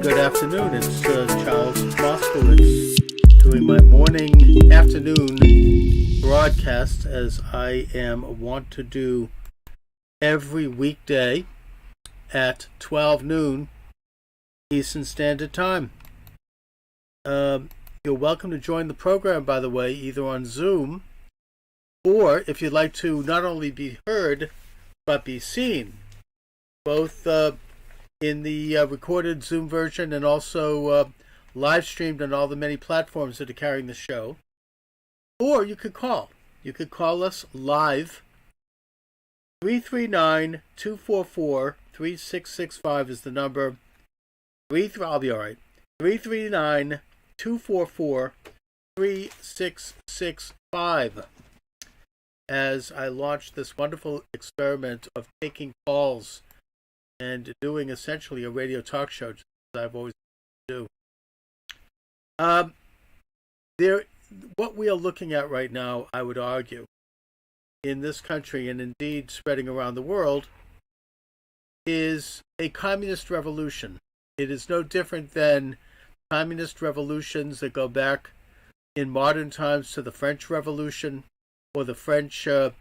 good afternoon. It's Charles Moscowitz doing my afternoon broadcast as I am wont to do every weekday at 12 noon Eastern Standard Time. You're welcome to join the program, by the way, either on Zoom or if you'd like to not only be heard but be seen, both in the recorded Zoom version and also live streamed on all the many platforms that are carrying the show. Or you could call. You could call us live. 339-244-3665 is the number. I'll be all right. 339-244-3665. As I launch this wonderful experiment of taking calls and doing essentially a radio talk show, just as I've always do. What we are looking at right now, I would argue, in this country and indeed spreading around the world, is a communist revolution. It is no different than communist revolutions that go back in modern times to the French Revolution, or the French, the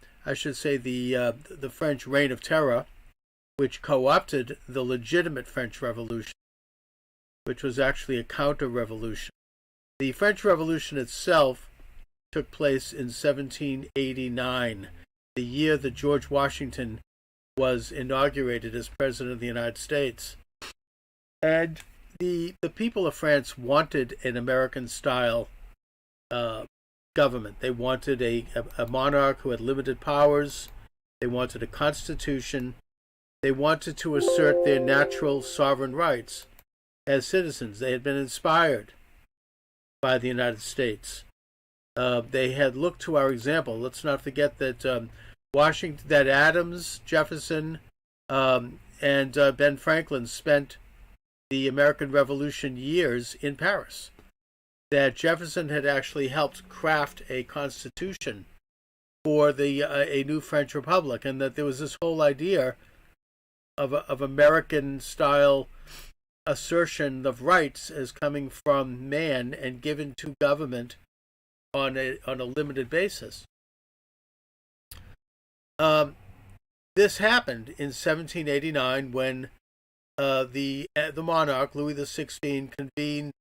French Reign of Terror, which co-opted the legitimate French Revolution, which was actually a counter-revolution. The French Revolution itself took place in 1789, the year that George Washington was inaugurated as President of the United States. And the people of France wanted an American-style government. They wanted a monarch who had limited powers. They wanted a constitution. They wanted to assert their natural sovereign rights as citizens. They had been inspired by the United States. They had looked to our example. Let's not forget that that Adams, Jefferson, and Ben Franklin spent the American Revolution years in Paris. That Jefferson had actually helped craft a constitution for a new French Republic, and that there was this whole idea of American-style assertion of rights as coming from man and given to government on a limited basis. This happened in 1789 when the monarch Louis XVI convened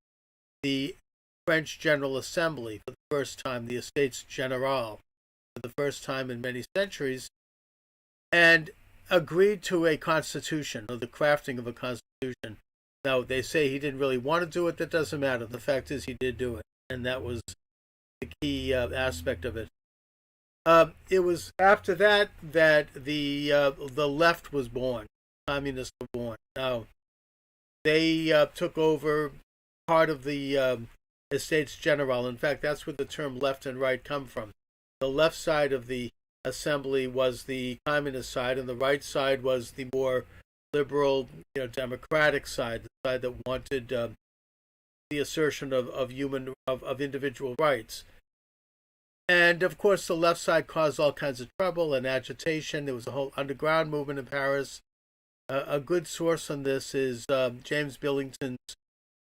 the French General Assembly for the first time, the Estates Generale, for the first time in many centuries, and agreed to a constitution, or the crafting of a constitution. Now, they say he didn't really want to do it. That doesn't matter. The fact is he did do it, and that was the key aspect of it. It was after that the left was born. Communists were born. Now, they took over part of the Estates General. In fact, that's where the term left and right come from. The left side of the assembly was the communist side, and the right side was the more liberal, democratic side, the side that wanted the assertion of individual rights. And of course, the left side caused all kinds of trouble and agitation. There was a whole underground movement in Paris. A good source on this is James Billington's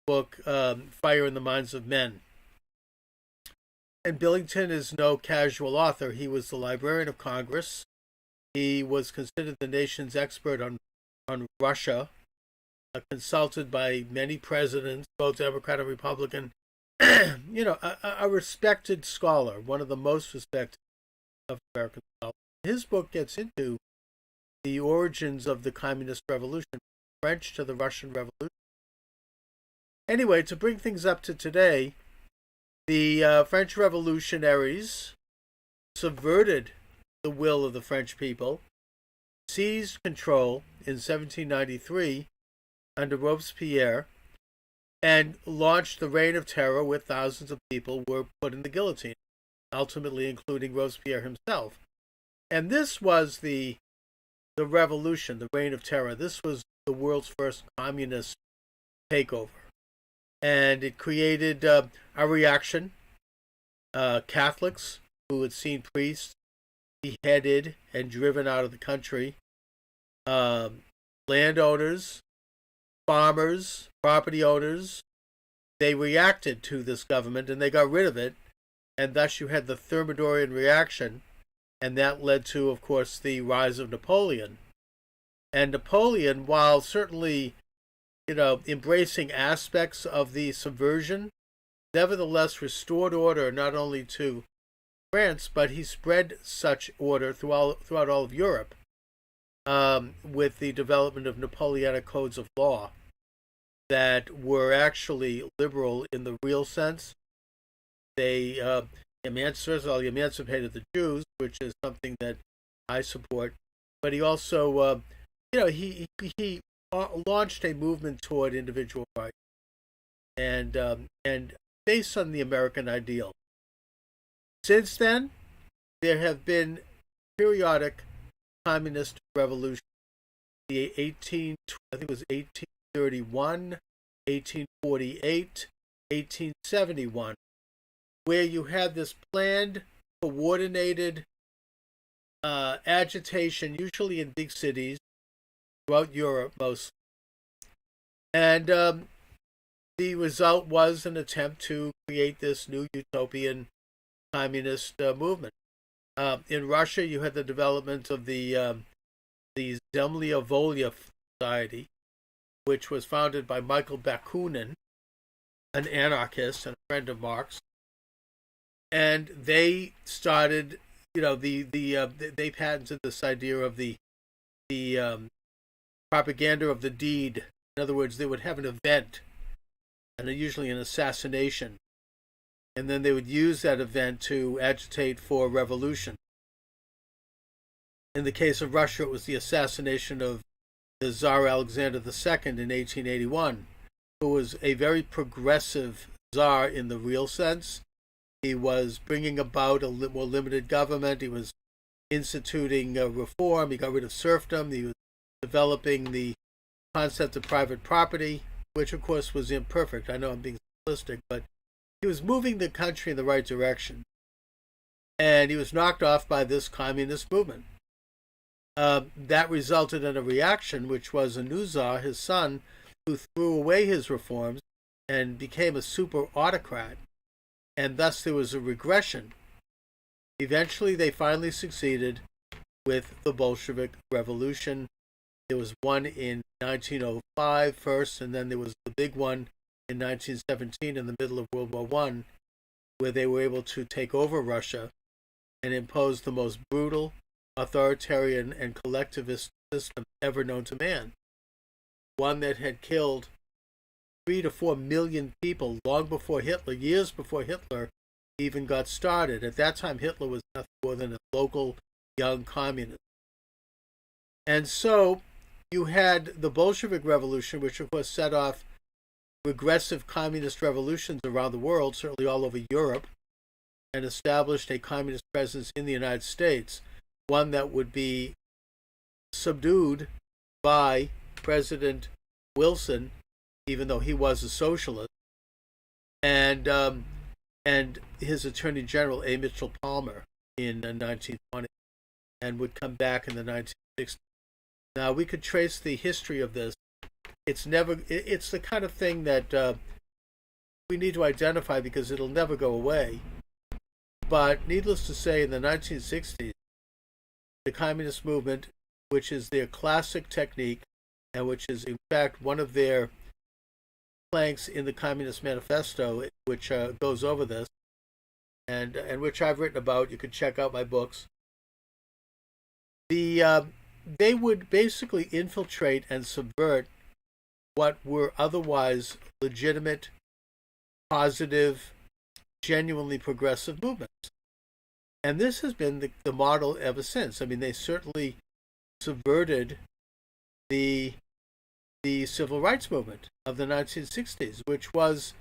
book, Fire in the Minds of Men. And Billington is no casual author. He was the Librarian of Congress. He was considered the nation's expert on Russia, consulted by many presidents, both Democrat and Republican. A respected scholar, one of the most respected of American scholars. His book gets into the origins of the Communist Revolution, French to the Russian Revolution. Anyway, to bring things up to today, the French revolutionaries subverted the will of the French people, seized control in 1793 under Robespierre, and launched the Reign of Terror, where thousands of people were put in the guillotine, ultimately including Robespierre himself. And this was the revolution, the Reign of Terror. This was the world's first communist takeover. And it created a reaction. Catholics who had seen priests beheaded and driven out of the country, landowners farmers, property owners, they reacted to this government and they got rid of it, and thus you had the Thermidorian reaction, and that led to, of course, the rise of Napoleon. And Napoleon, while certainly, embracing aspects of the subversion, nevertheless restored order not only to France, but he spread such order throughout all of Europe, with the development of Napoleonic codes of law that were actually liberal in the real sense. They emancipated the Jews, which is something that I support. But he also, he launched a movement toward individual rights, and based on the American ideal. Since then, there have been periodic communist revolutions. I think it was 1831, 1848, 1871, where you had this planned, coordinated agitation, usually in big cities throughout Europe mostly. And the result was an attempt to create this new utopian communist movement. In Russia, you had the development of the Zemlya Volya Society, which was founded by Michael Bakunin, an anarchist and a friend of Marx. And they started, they patented this idea of the propaganda of the deed. In other words, they would have an event, and usually an assassination, and then they would use that event to agitate for revolution. In the case of Russia, it was the assassination of the Tsar Alexander II in 1881, who was a very progressive Tsar in the real sense. He was bringing about a more limited government. He was instituting reform. He got rid of serfdom. He was developing the concept of private property, which of course was imperfect. I know I'm being simplistic, but he was moving the country in the right direction. And he was knocked off by this communist movement. That resulted in a reaction, which was a new Tsar, his son, who threw away his reforms and became a super autocrat. And thus there was a regression. Eventually they finally succeeded with the Bolshevik Revolution. There was one in 1905 first, and then there was the big one in 1917 in the middle of World War I, where they were able to take over Russia and impose the most brutal, authoritarian, and collectivist system ever known to man. One that had killed 3 to 4 million people long before Hitler, years before Hitler even got started. At that time, Hitler was nothing more than a local young communist. And so you had the Bolshevik Revolution, which of course set off regressive communist revolutions around the world, certainly all over Europe, and established a communist presence in the United States, one that would be subdued by President Wilson, even though he was a socialist, and his Attorney General, A. Mitchell Palmer, in 1920, and would come back in the 1960s. Now, we could trace the history of this. It's the kind of thing that we need to identify because it'll never go away. But needless to say, in the 1960s, the communist movement, which is their classic technique, and which is in fact one of their planks in the Communist Manifesto, which goes over this, and which I've written about. You can check out my books. They would basically infiltrate and subvert what were otherwise legitimate, positive, genuinely progressive movements. And this has been the model ever since. I mean, they certainly subverted the civil rights movement of the 1960s, which was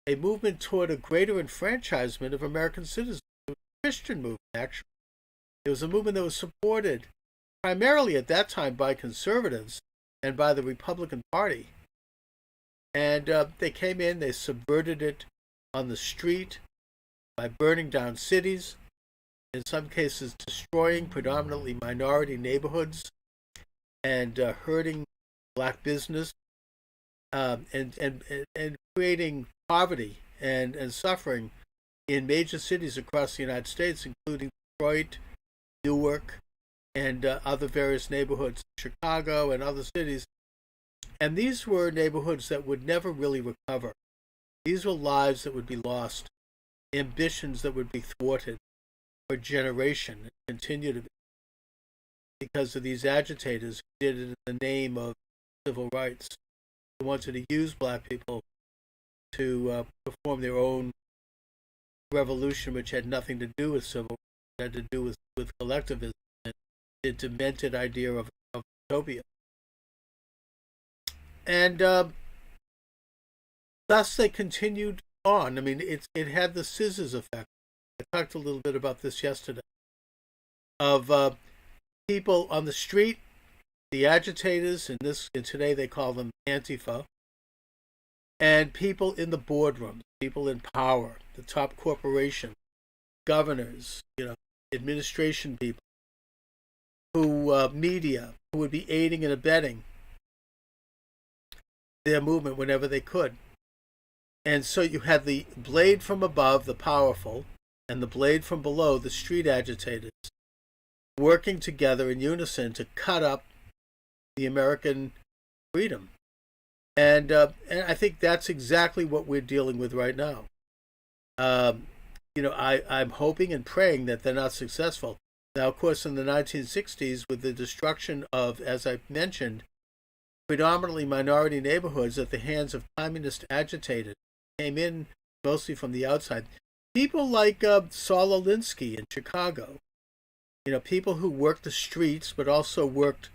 a movement toward a greater enfranchisement of American citizens. It was a Christian movement, actually. It was a movement that was supported primarily at that time by conservatives and by the Republican Party. And they came in, they subverted it on the street by burning down cities, in some cases destroying predominantly minority neighborhoods and hurting black business and creating poverty and suffering in major cities across the United States, including Detroit, Newark, and other various neighborhoods, Chicago and other cities. And these were neighborhoods that would never really recover. These were lives that would be lost, ambitions that would be thwarted for a generation and continue to be, because of these agitators who did it in the name of civil rights, who wanted to use black people to perform their own revolution, which had nothing to do with civil rights, it had to do with collectivism and the demented idea of utopia. And thus they continued on. I mean, it had the scissors effect. I talked a little bit about this yesterday, of people on the street, the agitators, and today they call them Antifa, and people in the boardroom, people in power, the top corporations, governors, administration people, who media, who would be aiding and abetting their movement whenever they could. And so you had the blade from above, the powerful, and the blade from below, the street agitators, working together in unison to cut up the American freedom. And I think that's exactly what we're dealing with right now. I'm hoping and praying that they're not successful. Now, of course, in the 1960s, with the destruction of, as I mentioned, predominantly minority neighborhoods at the hands of communist agitators, came in mostly from the outside. People like Saul Alinsky in Chicago, people who worked the streets but also worked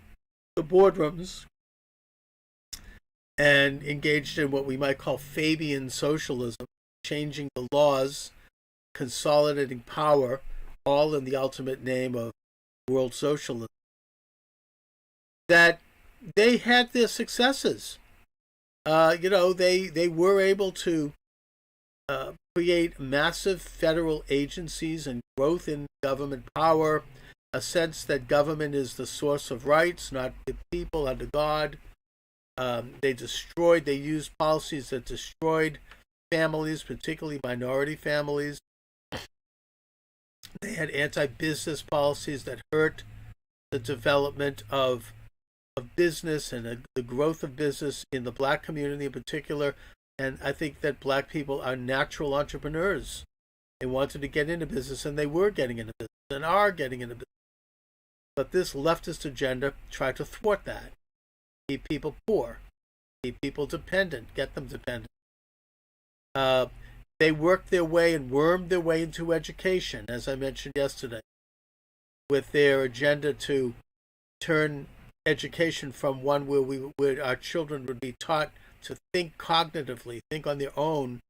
the boardrooms and engaged in what we might call Fabian socialism, changing the laws, consolidating power, all in the ultimate name of world socialism. That they had their successes. They were able to create massive federal agencies and growth in government power, a sense that government is the source of rights, not the people under God. They used policies that destroyed families, particularly minority families. They had anti-business policies that hurt the development of business and the growth of business in the black community in particular. And I think that black people are natural entrepreneurs. They wanted to get into business, and they were getting into business and are getting into business. But this leftist agenda tried to thwart that. Keep people poor, keep people dependent, get them dependent. They worked their way and wormed their way into education, as I mentioned yesterday, with their agenda to turn education from one where our children would be taught to think cognitively, think on their own,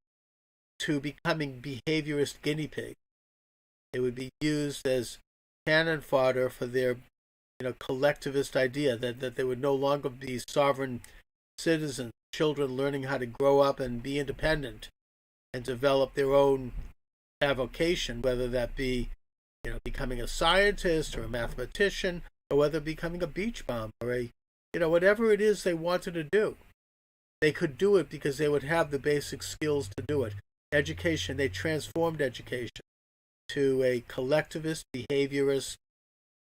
to becoming behaviorist guinea pigs. It would be used as cannon fodder for their collectivist idea that they would no longer be sovereign citizens, children learning how to grow up and be independent and develop their own avocation, whether that be becoming a scientist or a mathematician, or whether becoming a beach bum or whatever it is they wanted to do. They could do it because they would have the basic skills to do it. Education, they transformed education to a collectivist, behaviorist,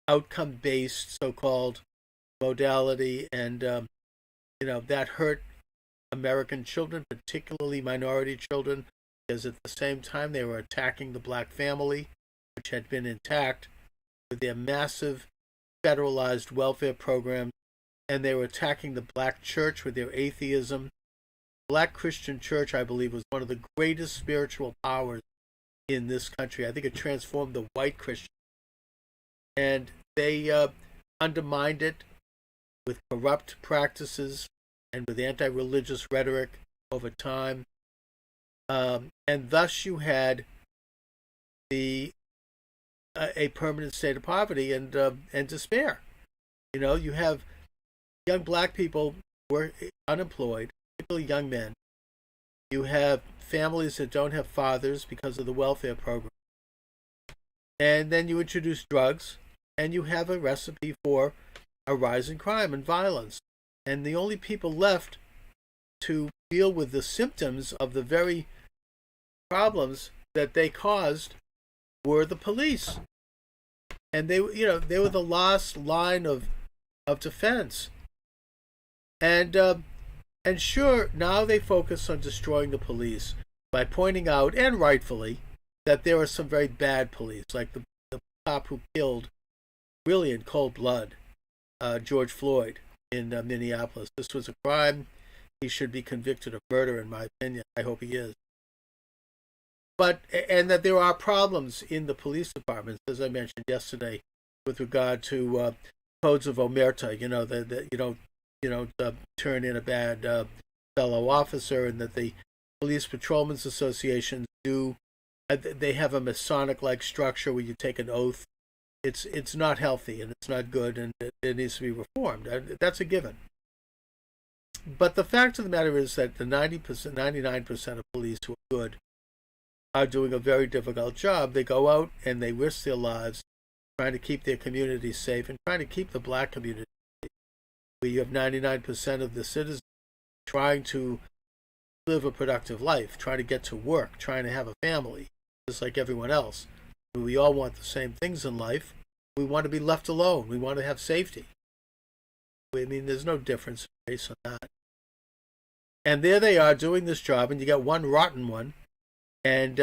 outcome-based so-called modality, and that hurt American children, particularly minority children, because at the same time they were attacking the black family, which had been intact with their massive federalized welfare programs, and they were attacking the black church with their atheism. Black Christian church, I believe, was one of the greatest spiritual powers in this country. I think it transformed the white Christian. And they undermined it with corrupt practices and with anti-religious rhetoric over time. And thus you had a permanent state of poverty and despair. You have young black people who are unemployed, particularly young men. You have families that don't have fathers because of the welfare program. And then you introduce drugs, and you have a recipe for a rise in crime and violence. And the only people left to deal with the symptoms of the very problems that they caused were the police. And they were the last line of defense. And sure, now they focus on destroying the police by pointing out, and rightfully, that there are some very bad police, like the cop who killed, really in cold blood, George Floyd in Minneapolis. This was a crime. He should be convicted of murder, in my opinion. I hope he is. And that there are problems in the police departments, as I mentioned yesterday, with regard to codes of omerta. That you don't turn in a bad fellow officer, and that the police patrolmen's associations do. They have a Masonic-like structure where you take an oath. It's not healthy, and it's not good, and it needs to be reformed. That's a given. But the fact of the matter is that the 99% of police who are good are doing a very difficult job. They go out and they risk their lives trying to keep their communities safe and trying to keep the black community safe. Where you have 99% of the citizens trying to live a productive life, trying to get to work, trying to have a family, just like everyone else. We all want the same things in life. We want to be left alone. We want to have safety. I mean, there's no difference based on that. And there they are doing this job, and you get one rotten one. And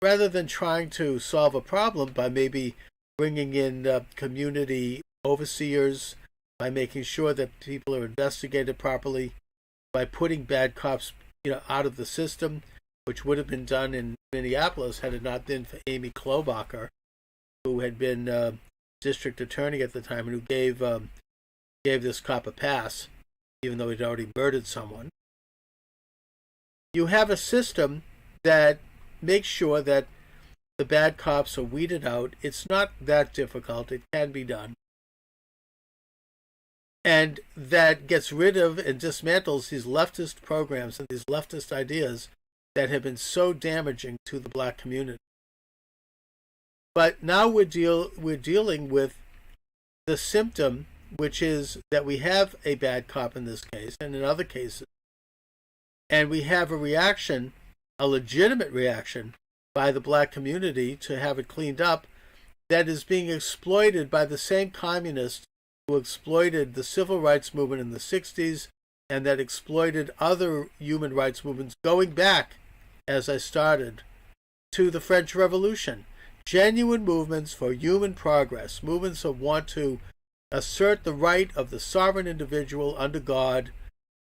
rather than trying to solve a problem by maybe bringing in community overseers, by making sure that people are investigated properly, by putting bad cops, out of the system, which would have been done in Minneapolis had it not been for Amy Klobuchar, who had been district attorney at the time and who gave this cop a pass, even though he'd already murdered someone. You have a system that makes sure that the bad cops are weeded out. It's not that difficult. It can be done. And that gets rid of and dismantles these leftist programs and these leftist ideas that have been so damaging to the black community. But now we're dealing with the symptom, which is that we have a bad cop in this case and in other cases. And we have a reaction, a legitimate reaction by the black community to have it cleaned up that is being exploited by the same communists who exploited the civil rights movement in the 60s and that exploited other human rights movements going back, as I started, to the French Revolution. Genuine movements for human progress, movements that want to assert the right of the sovereign individual under God,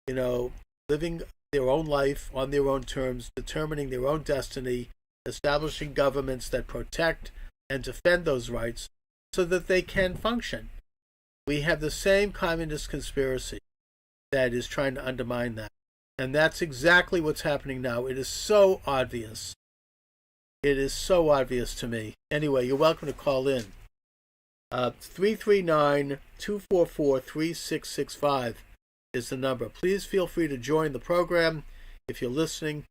living their own life on their own terms, determining their own destiny, establishing governments that protect and defend those rights so that they can function. We have the same communist conspiracy that is trying to undermine that. And that's exactly what's happening now. It is so obvious. It is so obvious to me. Anyway, you're welcome to call in. 339-244-3665 is the number. Please feel free to join the program if you're listening.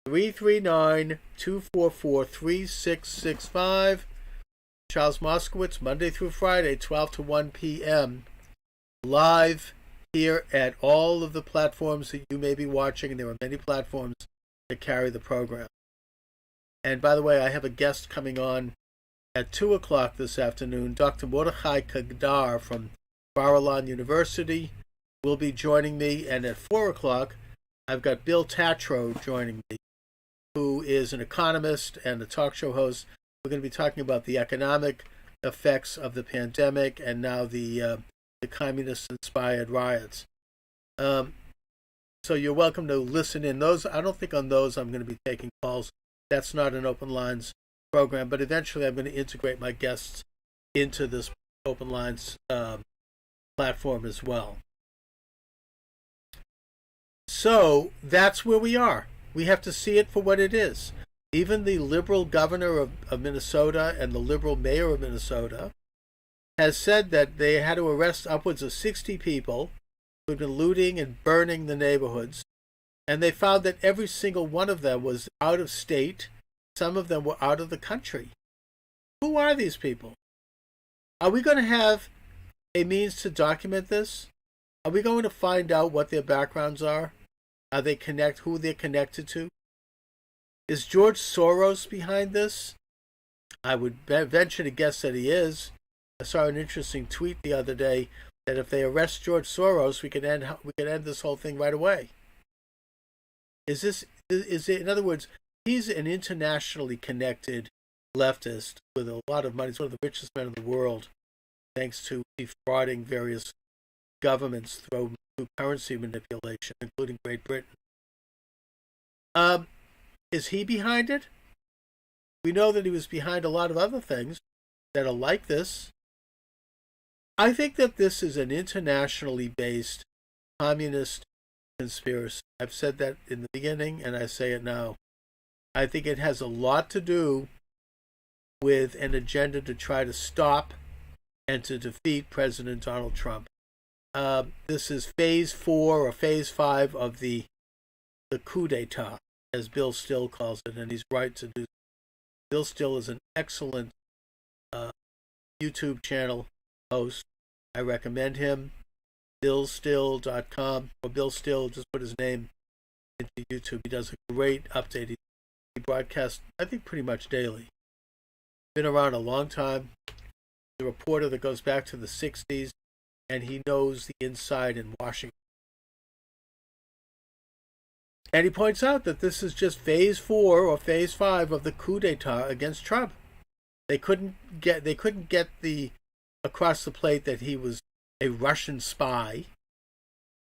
339-244-3665. Charles Moscowitz, Monday through Friday, 12 to 1 p.m. Live here at all of the platforms that you may be watching, and there are many platforms that carry the program. And by the way, I have a guest coming on at 2 o'clock this afternoon. Dr. Mordechai Kagdar from Bar-Ilan University will be joining me, and at 4 o'clock, I've got Bill Tatro joining me, who is an economist and a talk show host. We're going to be talking about the economic effects of the pandemic and now the communist-inspired riots. So you're welcome to listen in. I don't think on those I'm going to be taking calls. That's not an Open Lines program, but eventually I'm going to integrate my guests into this Open Lines platform as well. So that's where we are. We have to see it for what it is. Even the liberal governor of Minnesota and the liberal mayor of Minnesota has said that they had to arrest upwards of 60 people who had been looting and burning the neighborhoods. And they found that every single one of them was out of state. Some of them were out of the country. Who are these people? Are we going to have a means to document this? Are we going to find out what their backgrounds are? Are they who they're connected to? Is George Soros behind this? I would venture to guess that he is. I saw an interesting tweet the other day that if they arrest George Soros, we can end this whole thing right away. Is it, in other words, he's an internationally connected leftist with a lot of money. He's one of the richest men in the world, thanks to defrauding various governments through currency manipulation, including Great Britain. Is he behind it? We know that he was behind a lot of other things that are like this. I think that this is an internationally based communist conspiracy. I've said that in the beginning, and I say it now. I think it has a lot to do with an agenda to try to stop and to defeat President Donald Trump. This is phase 4 or phase 5 of the coup d'etat, as Bill Still calls it, and he's right to do so. Bill Still is an excellent YouTube channel host. I recommend him. BillStill.com, or Bill Still, just put his name into YouTube. He does a great update. He broadcasts, I think, pretty much daily. Been around a long time. He's a reporter that goes back to the 60s, and he knows the inside in Washington. And he points out that this is just phase 4 or phase 5 of the coup d'etat against Trump. They couldn't get the across the plate that he was a Russian spy.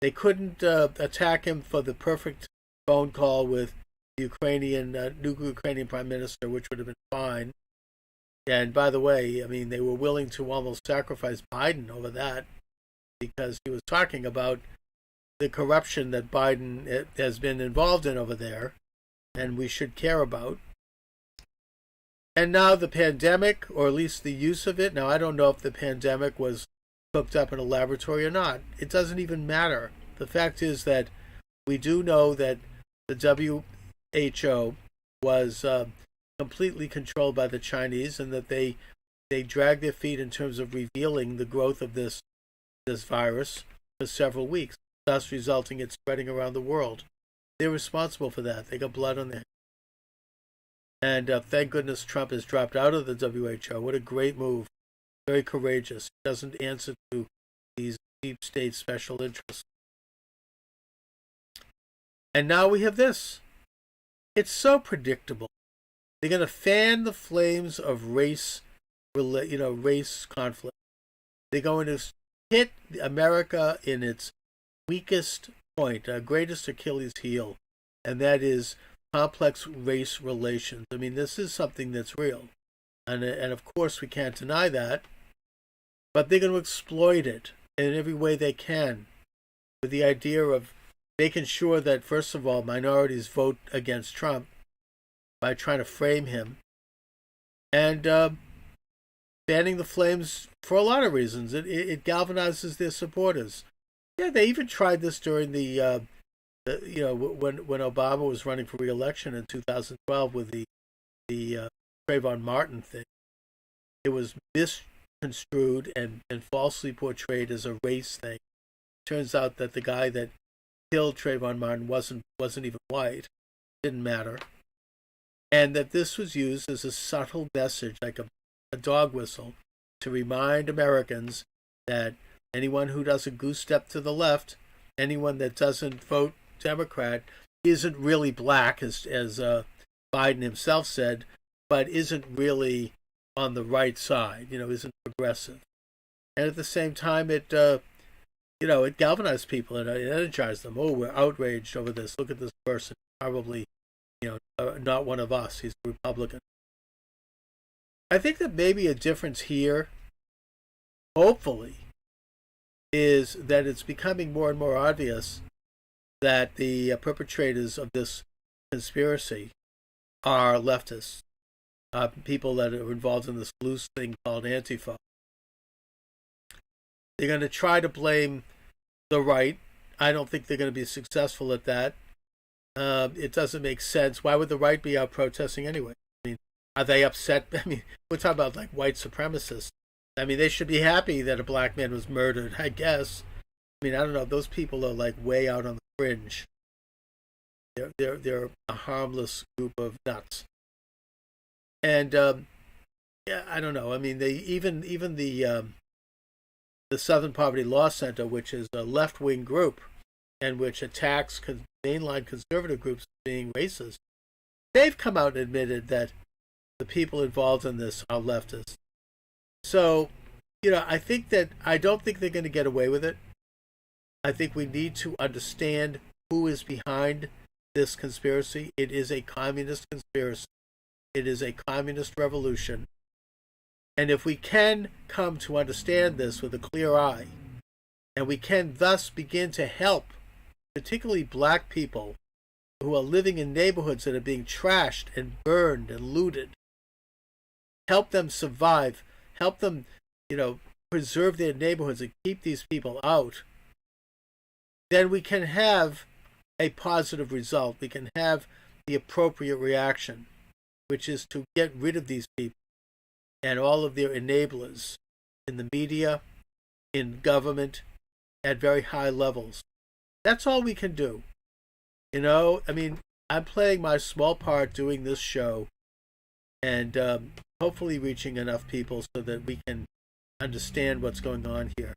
They couldn't attack him for the perfect phone call with the new Ukrainian prime minister, which would have been fine. And by the way, I mean, they were willing to almost sacrifice Biden over that because he was talking about the corruption that Biden has been involved in over there, and we should care about. And now the pandemic, or at least the use of it. Now, I don't know if the pandemic was cooked up in a laboratory or not. It doesn't even matter. The fact is that we do know that the WHO was completely controlled by the Chinese, and that they dragged their feet in terms of revealing the growth of this virus for several weeks, thus resulting in spreading around the world. They're responsible for that. They got blood on their hands. And thank goodness Trump has dropped out of the WHO. What a great move. Very courageous. He doesn't answer to these deep state special interests. And now we have this. It's so predictable. They're going to fan the flames of race conflict. They're going to hit America in its weakest point, our greatest Achilles heel, and that is complex race relations. I mean, this is something that's real, and of course we can't deny that, but they're going to exploit it in every way they can, with the idea of making sure that, first of all, minorities vote against Trump by trying to frame him, and fanning the flames for a lot of reasons. It galvanizes their supporters. Yeah, they even tried this during when Obama was running for re-election in 2012 with the Trayvon Martin thing. It was misconstrued and falsely portrayed as a race thing. Turns out that the guy that killed Trayvon Martin wasn't even white. Didn't matter. And that this was used as a subtle message, like a dog whistle, to remind Americans that anyone who does a goose step to the left, anyone that doesn't vote Democrat, isn't really black, as Biden himself said, but isn't really on the right side, isn't progressive. And at the same time, it galvanized people and it energized them. Oh, we're outraged over this. Look at this person. Probably, not one of us. He's a Republican. I think that maybe a difference here, hopefully, is that it's becoming more and more obvious that the perpetrators of this conspiracy are leftists, people that are involved in this loose thing called Antifa. They're going to try to blame the right. I don't think they're going to be successful at that. It doesn't make sense. Why would the right be out protesting anyway? I mean, are they upset? I mean, we're talking about like white supremacists. I mean, they should be happy that a black man was murdered, I guess. I mean, I don't know. Those people are like way out on the fringe. they're a harmless group of nuts. And yeah, I don't know. I mean, they even the Southern Poverty Law Center, which is a left-wing group and which attacks mainline conservative groups as being racist, they've come out and admitted that the people involved in this are leftists. So, I don't think they're going to get away with it. I think we need to understand who is behind this conspiracy. It is a communist conspiracy. It is a communist revolution. And if we can come to understand this with a clear eye, and we can thus begin to help, particularly black people who are living in neighborhoods that are being trashed and burned and looted, help them survive, help them, preserve their neighborhoods and keep these people out, then we can have a positive result. We can have the appropriate reaction, which is to get rid of these people and all of their enablers in the media, in government, at very high levels. That's all we can do. I'm playing my small part doing this show and hopefully reaching enough people so that we can understand what's going on here.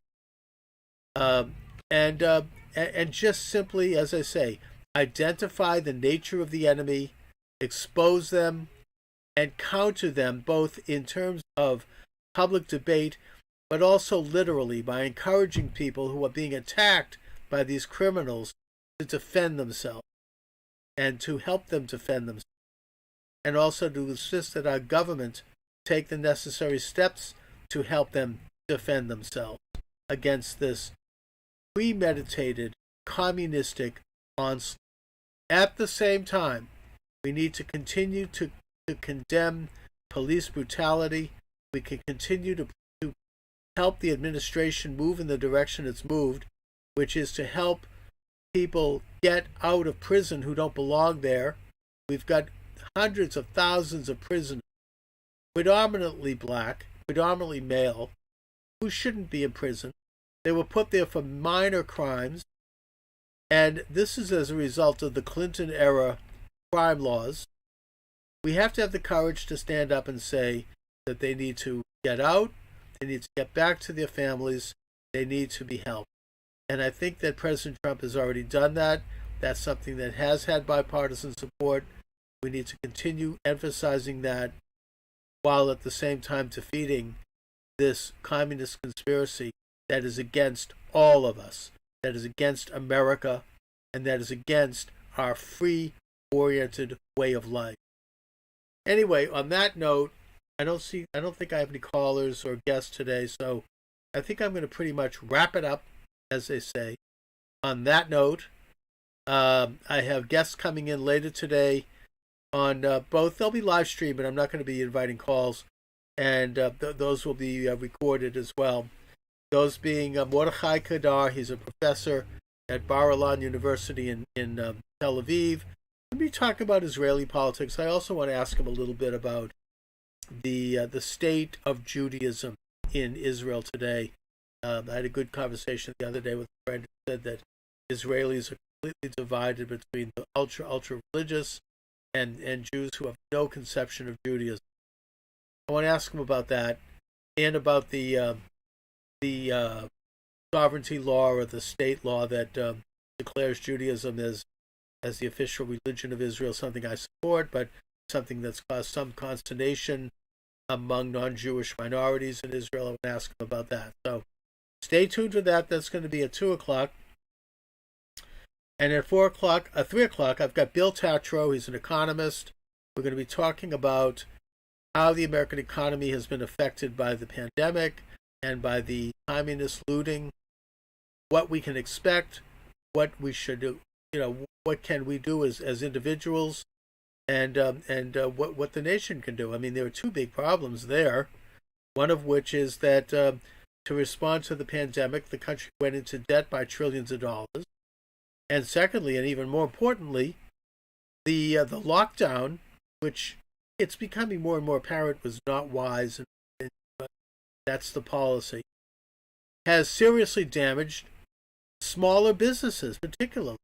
And just simply, as I say, identify the nature of the enemy, expose them, and counter them both in terms of public debate, but also literally by encouraging people who are being attacked by these criminals to defend themselves and to help them defend themselves, and also to insist that our government take the necessary steps to help them defend themselves against this premeditated communistic onslaught. At the same time, we need to continue to condemn police brutality. We can continue to help the administration move in the direction it's moved, which is to help people get out of prison who don't belong there. We've got hundreds of thousands of prisoners, predominantly black, predominantly male, who shouldn't be in prison. They were put there for minor crimes, and this is as a result of the Clinton-era crime laws. We have to have the courage to stand up and say that they need to get out, they need to get back to their families, they need to be helped. And I think that President Trump has already done that. That's something that has had bipartisan support. We need to continue emphasizing that while at the same time defeating this communist conspiracy that is against all of us, that is against America, and that is against our free-oriented way of life. Anyway, on that note, I don't think I have any callers or guests today, so I think I'm going to pretty much wrap it up, as they say. On that note, I have guests coming in later today on both. They'll be live streamed, but I'm not going to be inviting calls, and those will be recorded as well. Those being Mordechai Kadar, he's a professor at Bar-Ilan University in Tel Aviv. We'll be talking about Israeli politics. I also want to ask him a little bit about the state of Judaism in Israel today. I had a good conversation the other day with a friend who said that Israelis are completely divided between the ultra religious and Jews who have no conception of Judaism. I want to ask him about that and about the sovereignty law or the state law that declares Judaism as the official religion of Israel, something I support, but something that's caused some consternation among non-Jewish minorities in Israel. I want to ask him about that. So stay tuned for that. That's going to be at 2 o'clock. And at 3 o'clock, I've got Bill Tatro. He's an economist. We're going to be talking about how the American economy has been affected by the pandemic and by the communist looting, what we can expect, what we should do, what can we do as individuals, and what the nation can do. I mean, there are two big problems there, one of which is that to respond to the pandemic, the country went into debt by trillions of dollars. And secondly, and even more importantly, the lockdown, which it's becoming more and more apparent was not wise, but that's the policy, has seriously damaged smaller businesses, particularly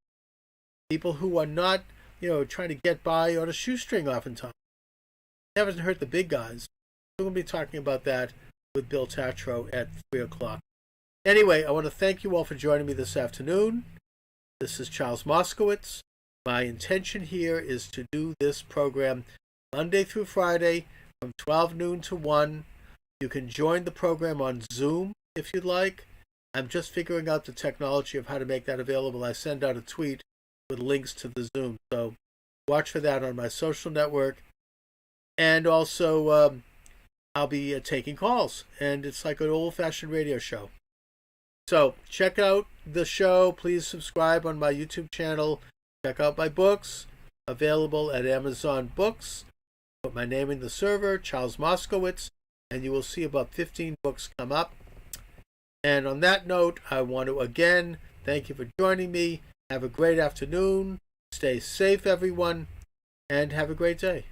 people who are not trying to get by on a shoestring oftentimes. Haven't hurt the big guys. We're going to be talking about that with Bill Tatro at 3 o'clock. Anyway, I want to thank you all for joining me this afternoon. This is Charles Moscowitz. My intention here is to do this program Monday through Friday from 12 noon to 1. You can join the program on Zoom if you'd like. I'm just figuring out the technology of how to make that available. I send out a tweet with links to the Zoom. So watch for that on my social network. And also, I'll be taking calls. And it's like an old-fashioned radio show. So check out the show. Please subscribe on my YouTube channel. Check out my books, available at Amazon Books. Put my name in the server, Charles Moscowitz, and you will see about 15 books come up. And on that note, I want to again thank you for joining me. Have a great afternoon. Stay safe, everyone, and have a great day.